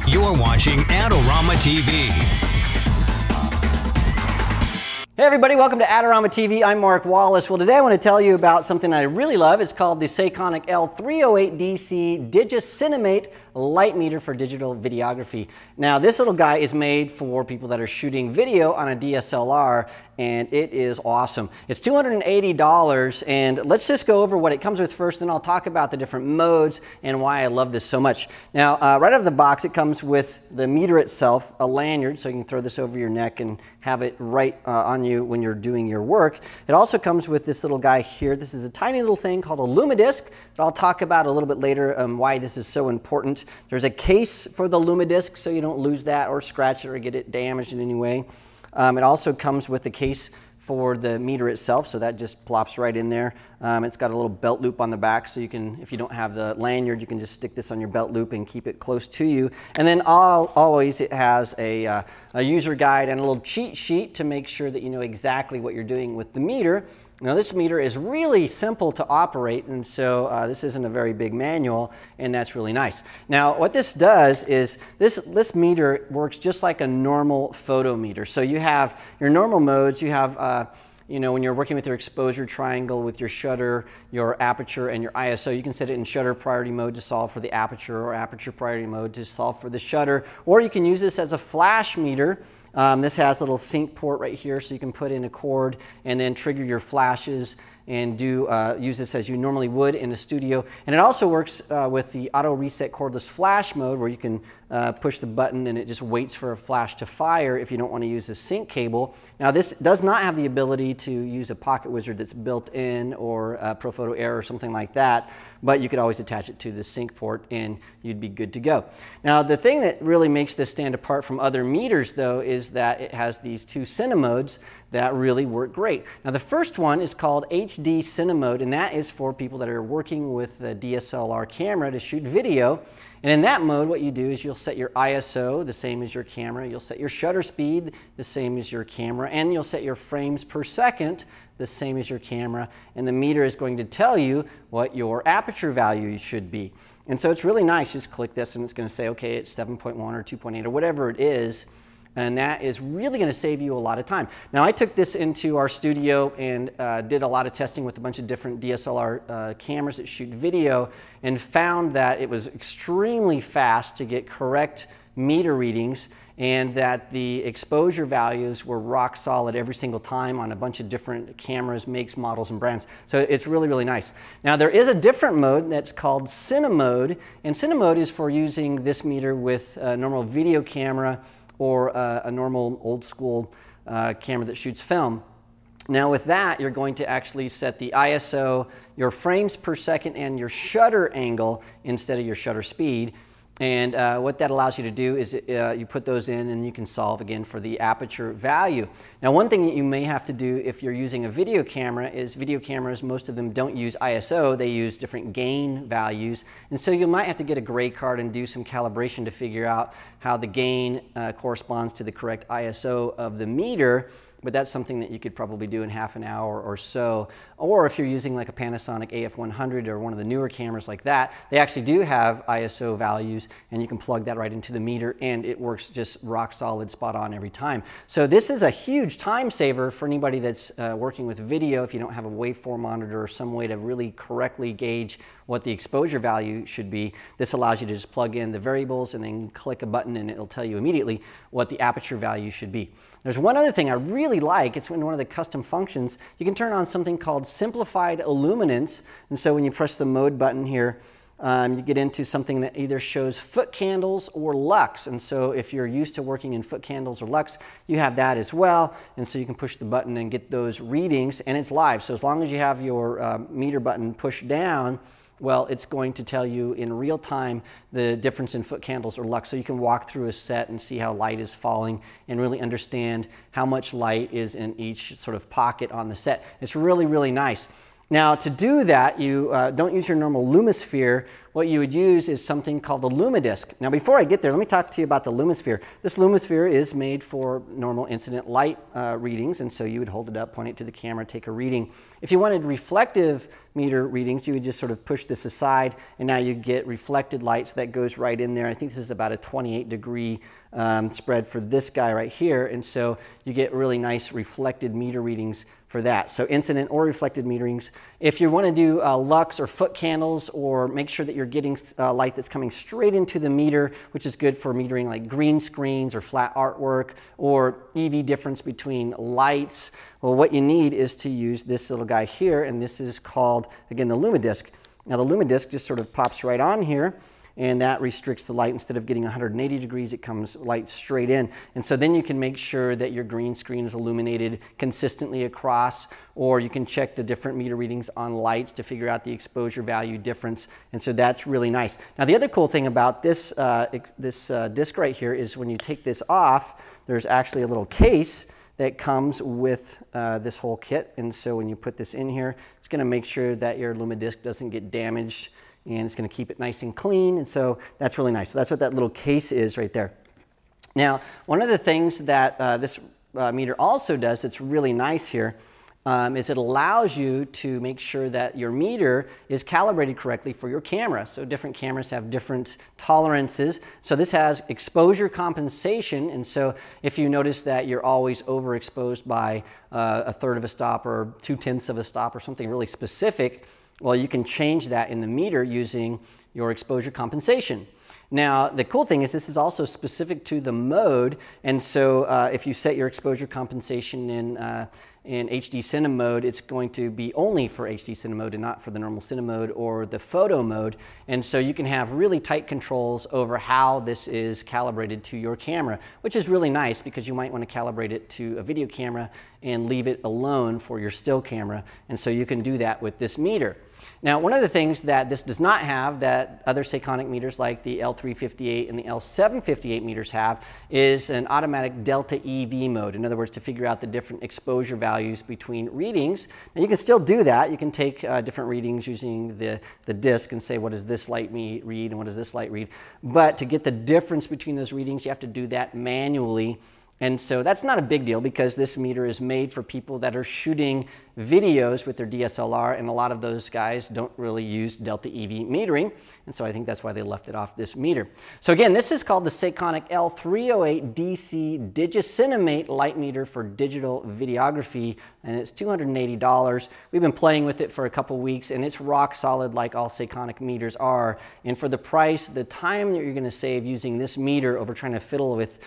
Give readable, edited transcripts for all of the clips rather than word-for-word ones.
You're watching Adorama TV. Hey everybody, welcome to Adorama TV. I'm Mark Wallace. Well, today I want to tell you about something I really love. It's called the Seikonic L308DC DigiCinemate light meter for digital videography. Now, this little guy is made for people that are shooting video on a DSLR, and it is awesome. It's $280, and let's just go over what it comes with first, then I'll talk about the different modes and why I love this so much. Now, right out of the box, it comes with the meter itself, a lanyard, so you can throw this over your neck and have it right on you when you're doing your work. It also comes with this little guy here. This is a tiny little thing called a Lumidisc that I'll talk about a little bit later, why this is so important. There's a case for the Lumidisc so you don't lose that or scratch it or get it damaged in any way. It also comes with the case for the meter itself, so that just plops right in there. It's got a little belt loop on the back, so you can, if you don't have the lanyard, you can just stick this on your belt loop and keep it close to you. And then always it has a user guide and a little cheat sheet to make sure that you know exactly what you're doing with the meter. Now, this meter is really simple to operate, and so this isn't a very big manual, and that's really nice. Now, what this does is this meter works just like a normal photometer. So you have your normal modes. You have, you know, when you're working with your exposure triangle with your shutter, your aperture, and your ISO, you can set it in shutter priority mode to solve for the aperture, or aperture priority mode to solve for the shutter, or you can use this as a flash meter. This has a little sync port right here, so you can put in a cord and then trigger your flashes and use this as you normally would in a studio. And it also works with the auto reset cordless flash mode, where you can push the button and it just waits for a flash to fire if you don't want to use a sync cable. Now, this does not have the ability to use a Pocket Wizard that's built in, or a Profoto Air or something like that, but you could always attach it to the sync port and you'd be good to go. Now, the thing that really makes this stand apart from other meters, though, is that it has these two Cinemodes that really work great. Now, the first one is called HD Cinemode, and that is for people that are working with a DSLR camera to shoot video. And in that mode, what you do is you'll set your ISO the same as your camera, you'll set your shutter speed the same as your camera, and you'll set your frames per second the same as your camera, and the meter is going to tell you what your aperture value should be. And so it's really nice. Just click this and it's going to say, okay, it's 7.1 or 2.8 or whatever it is. And that is really going to save you a lot of time. Now, I took this into our studio and did a lot of testing with a bunch of different DSLR cameras that shoot video, and found that it was extremely fast to get correct meter readings, and that the exposure values were rock solid every single time on a bunch of different cameras, makes, models, and brands. So it's really, really nice. Now, there is a different mode that's called Cinemode, and Cinemode is for using this meter with a normal video camera or a normal old school camera that shoots film. Now, with that, you're going to actually set the ISO, your frames per second, and your shutter angle instead of your shutter speed. And what that allows you to do is you put those in and you can solve again for the aperture value. Now, one thing that you may have to do if you're using a video camera is video cameras, most of them don't use ISO, they use different gain values. And so you might have to get a gray card and do some calibration to figure out how the gain corresponds to the correct ISO of the meter. But that's something that you could probably do in half an hour or so. Or if you're using like a Panasonic AF100 or one of the newer cameras like that, they actually do have ISO values, and you can plug that right into the meter, and it works just rock solid, spot on every time. So this is a huge time saver for anybody that's working with video. If you don't have a waveform monitor or some way to really correctly gauge what the exposure value should be, this allows you to just plug in the variables and then click a button, and it'll tell you immediately what the aperture value should be. There's one other thing I really like. It's in one of the custom functions. You can turn on something called Simplified Illuminance, and so when you press the mode button here, you get into something that either shows foot candles or lux. And so if you're used to working in foot candles or lux, you have that as well. And so you can push the button and get those readings, and it's live. So as long as you have your meter button pushed down, well, it's going to tell you in real time the difference in foot candles or lux. So you can walk through a set and see how light is falling and really understand how much light is in each sort of pocket on the set. It's really, really nice. Now, to do that, you don't use your normal Lumisphere. what you would use is something called the Lumidisc. Now before I get there, let me talk to you about the Lumisphere. This Lumisphere is made for normal incident light readings, and so you would hold it up, point it to the camera, take a reading. If you wanted reflective meter readings, you would just sort of push this aside, and now you get reflected light, so that goes right in there. I think this is about a 28-degree spread for this guy right here, and so you get really nice reflected meter readings for that. So incident or reflected meterings. If you want to do lux or foot candles, or make sure that you're getting light that's coming straight into the meter, which is good for metering like green screens or flat artwork, or EV difference between lights, well, what you need is to use this little guy here, and this is called, again, the Lumidisc. Now the Lumidisc just sort of pops right on here, and that restricts the light. Instead of getting 180 degrees, it comes light straight in. And so then you can make sure that your green screen is illuminated consistently across, or you can check the different meter readings on lights to figure out the exposure value difference. And so that's really nice. Now the other cool thing about this, disc right here is when you take this off, there's actually a little case that comes with this whole kit. And so when you put this in here, it's going to make sure that your Lumidisc doesn't get damaged, and it's going to keep it nice and clean. And so that's really nice. So that's what that little case is right there. Now, one of the things that this meter also does that's really nice here is it allows you to make sure that your meter is calibrated correctly for your camera. So different cameras have different tolerances. So this has exposure compensation, and so if you notice that you're always overexposed by a third of a stop or 2/10 of a stop or something really specific, well, you can change that in the meter using your exposure compensation. Now, the cool thing is this is also specific to the mode, and so if you set your exposure compensation in HD Cine mode, it's going to be only for HD Cine mode and not for the normal Cine mode or the photo mode. And so you can have really tight controls over how this is calibrated to your camera, which is really nice because you might want to calibrate it to a video camera and leave it alone for your still camera. And so you can do that with this meter. Now, one of the things that this does not have that other Sekonic meters like the L358 and the L758 meters have is an automatic delta EV mode. In other words, to figure out the different exposure values between readings. Now, you can still do that. You can take different readings using the disc and say, what does this light read and what does this light read? But to get the difference between those readings, you have to do that manually. And so that's not a big deal because this meter is made for people that are shooting videos with their DSLR, and a lot of those guys don't really use Delta EV metering, and so I think that's why they left it off this meter. So again, this is called the Sekonic L308 DC DigiCinemate light meter for digital videography, and it's $280. We've been playing with it for a couple weeks, and it's rock solid like all Sekonic meters are. And for the price, the time that you're going to save using this meter over trying to fiddle with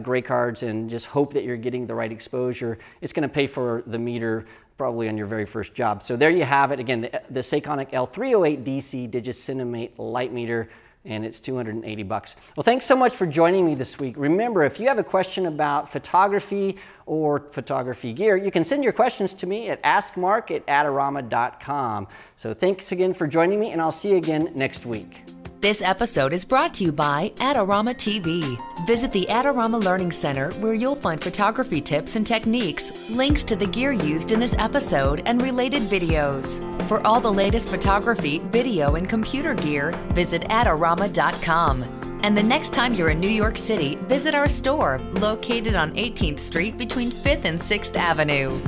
gray cards and just hope that you're getting the right exposure, it's going to pay for the meter probably on your very first job. So there you have it. Again, the Sekonic L308 DC DigiCinemate light meter, and it's $280. Well, thanks so much for joining me this week. Remember, if you have a question about photography or photography gear, you can send your questions to me at askmark@adorama.com. So thanks again for joining me, and I'll see you again next week. This episode is brought to you by Adorama TV. Visit the Adorama Learning Center where you'll find photography tips and techniques, links to the gear used in this episode, and related videos. For all the latest photography, video, and computer gear, visit adorama.com. And the next time you're in New York City, visit our store located on 18th Street between 5th and 6th Avenue.